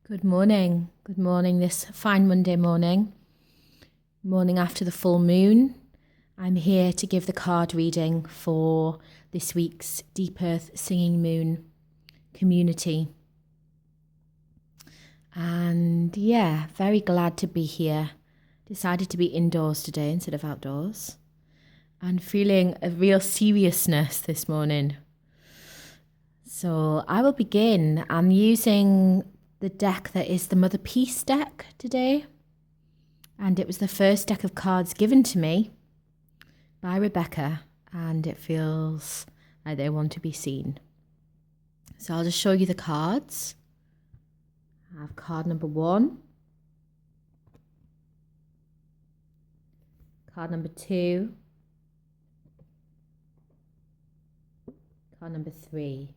Good morning. Good morning this fine Monday morning. Morning after the full moon. I'm here to give the card reading for this week's Deep Earth Singing Moon community. And yeah, very glad to be here. Decided to be indoors today instead of outdoors. And feeling a real seriousness this morning. So I will begin. I'm using the deck that is the Mother Peace deck today. And it was the first deck of cards given to me by Rebecca, and it feels like they want to be seen. So I'll just show you the cards. I have card number 1, card number 2, card number 3.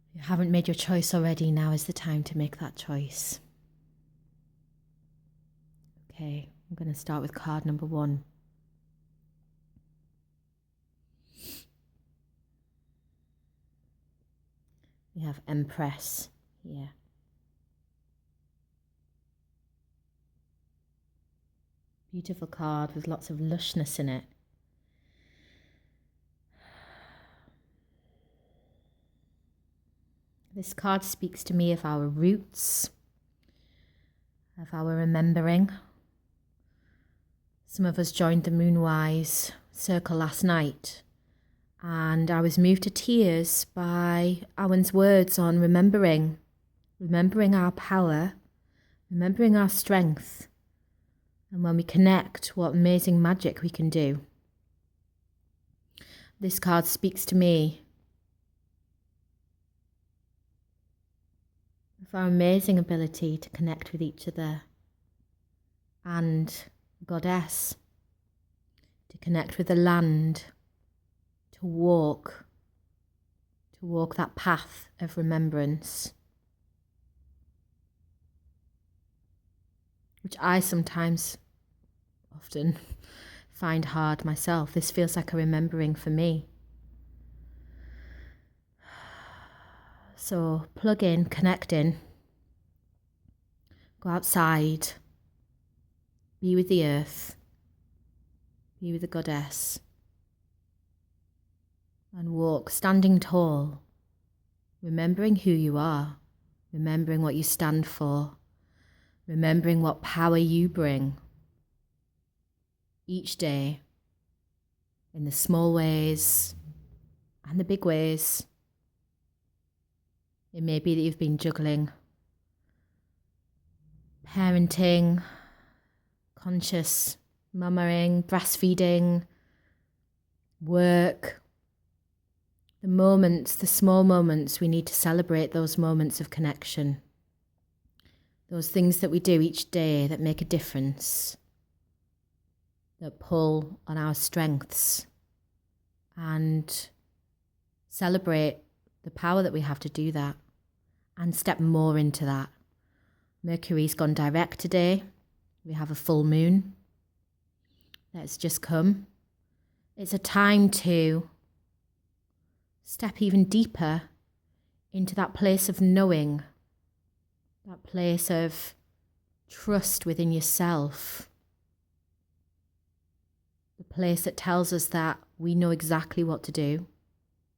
If you haven't made your choice already, now is the time to make that choice. Okay, I'm going to start with card number 1. We have Empress here. Beautiful card with lots of lushness in it. This card speaks to me of our roots, of our remembering. Some of us joined the Moonwise circle last night, and I was moved to tears by Owen's words on remembering our power, remembering our strength, and when we connect, what amazing magic we can do. This card speaks to me of our amazing ability to connect with each other and Goddess, to connect with the land, to walk that path of remembrance, which I often find hard myself. This feels like a remembering for me. So plug in, connect in, go outside, be with the earth, be with the Goddess, and walk standing tall, remembering who you are, remembering what you stand for, remembering what power you bring each day in the small ways and the big ways. It may be that you've been juggling parenting, conscious mothering, breastfeeding, work. The small moments, we need to celebrate those moments of connection. Those things that we do each day that make a difference, that pull on our strengths, and celebrate the power that we have to do that and step more into that. Mercury's gone direct today. We have a full moon that's just come. It's a time to step even deeper into that place of knowing, that place of trust within yourself, the place that tells us that we know exactly what to do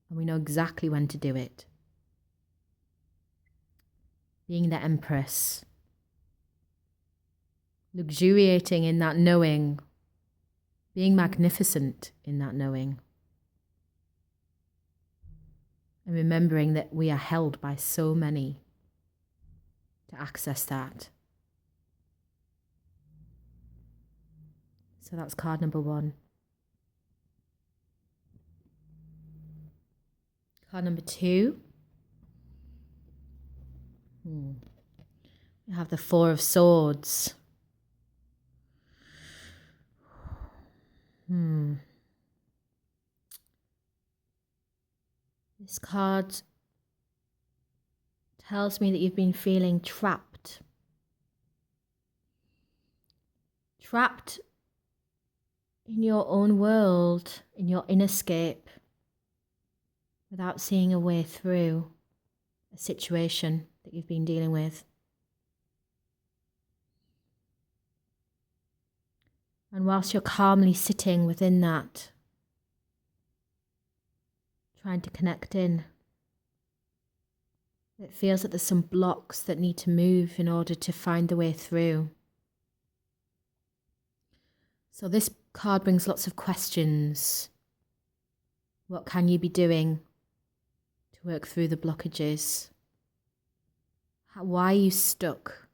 and we know exactly when to do it. Being the Empress, luxuriating in that knowing, being magnificent in that knowing, and remembering that we are held by so many to access that. So that's card number 1. Card number 2. We have the 4 of Swords. This card tells me that you've been feeling trapped. Trapped in your own world, in your innerscape. without seeing a way through a situation that you've been dealing with. And whilst you're calmly sitting within that, trying to connect in, it feels that there's some blocks that need to move in order to find the way through. So this card brings lots of questions. What can you be doing to work through the blockages? Why are you stuck?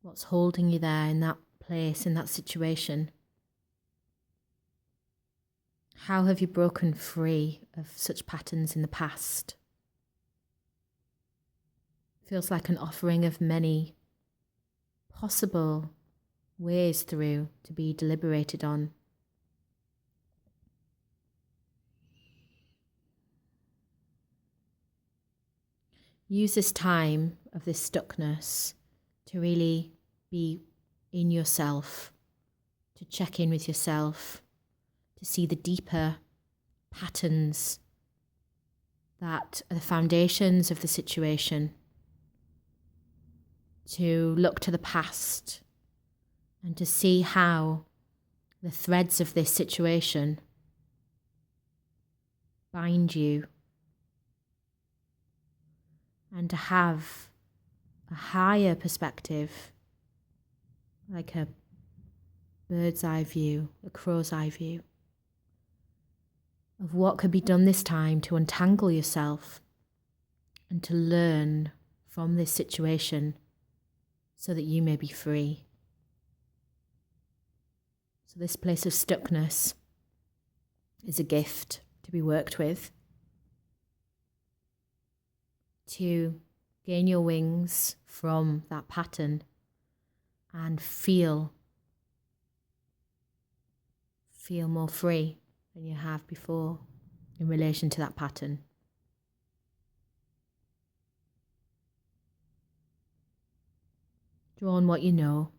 What's holding you there in that place, in that situation? How have you broken free of such patterns in the past? Feels like an offering of many possible ways through to be deliberated on. Use this time of this stuckness to really be in yourself, to check in with yourself, to see the deeper patterns that are the foundations of the situation, to look to the past and to see how the threads of this situation bind you, and to have a higher perspective, like a bird's eye view, a crow's eye view, of what could be done this time to untangle yourself and to learn from this situation so that you may be free. So this place of stuckness is a gift to be worked with, to gain your wings from that pattern and feel more free than you have before in relation to that pattern. Draw on what you know.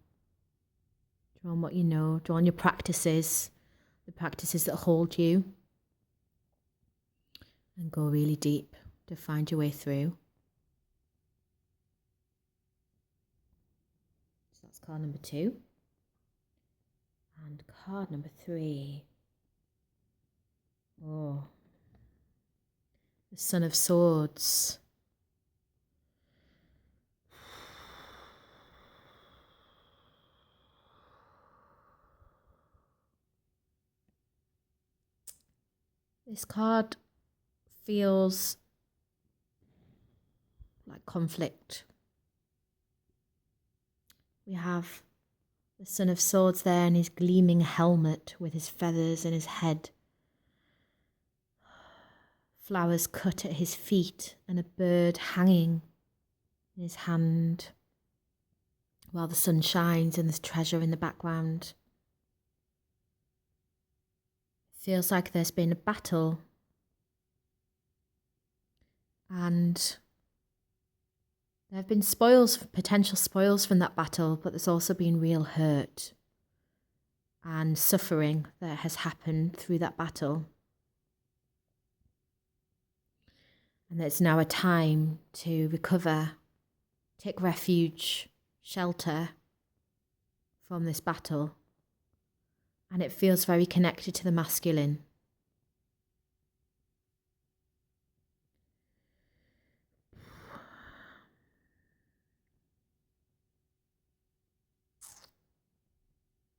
Draw on what you know. Draw on your practices, the practices that hold you, and go really deep to find your way through. So that's card number 2. And card number 3. Oh, the Son of Swords. This card feels like conflict. We have the Son of Swords there in his gleaming helmet with his feathers in his head. Flowers cut at his feet and a bird hanging in his hand while the sun shines and there's treasure in the background. It feels like there's been a battle and there have been potential spoils from that battle, but there's also been real hurt and suffering that has happened through that battle. And it's now a time to recover, take refuge, shelter from this battle. And it feels very connected to the masculine.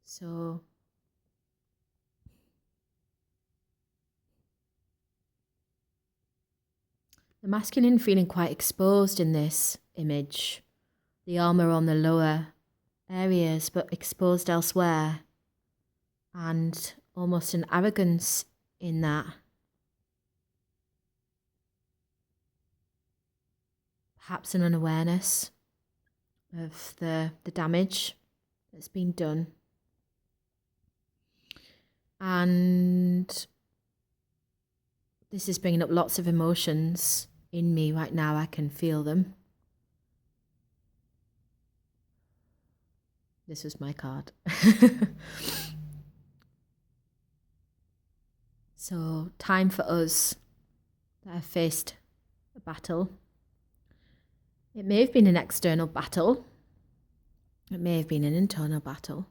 So the masculine feeling quite exposed in this image. The armour on the lower areas, but exposed elsewhere. And almost an arrogance in that. Perhaps an unawareness of the damage that's been done. And this is bringing up lots of emotions in me right now. I can feel them. This was my card. So, time for us that have faced a battle. It may have been an external battle. It may have been an internal battle.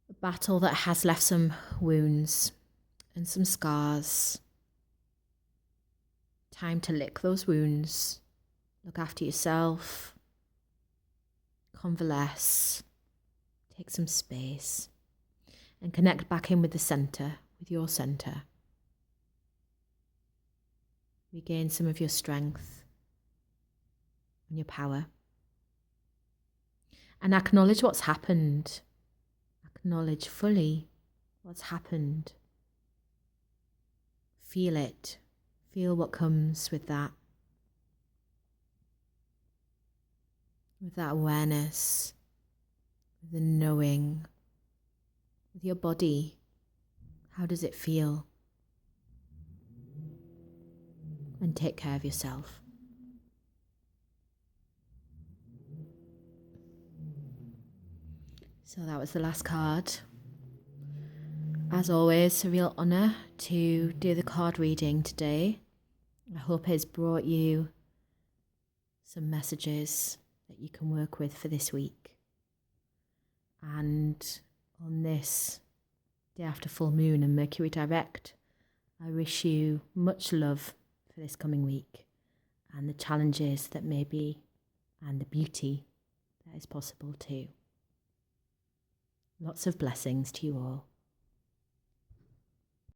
A battle that has left some wounds and some scars. Time to lick those wounds. Look after yourself. Convalesce. Take some space. And connect back in with the centre, with your centre. Regain some of your strength and your power. And acknowledge what's happened. Acknowledge fully what's happened. Feel it. Feel what comes with that. With that awareness, with the knowing, with your body. How does it feel? And take care of yourself. So that was the last card. As always, a real honour to do the card reading today. I hope it's brought you some messages that you can work with for this week. And on this day after full moon and Mercury direct, I wish you much love for this coming week and the challenges that may be and the beauty that is possible too. Lots of blessings to you all.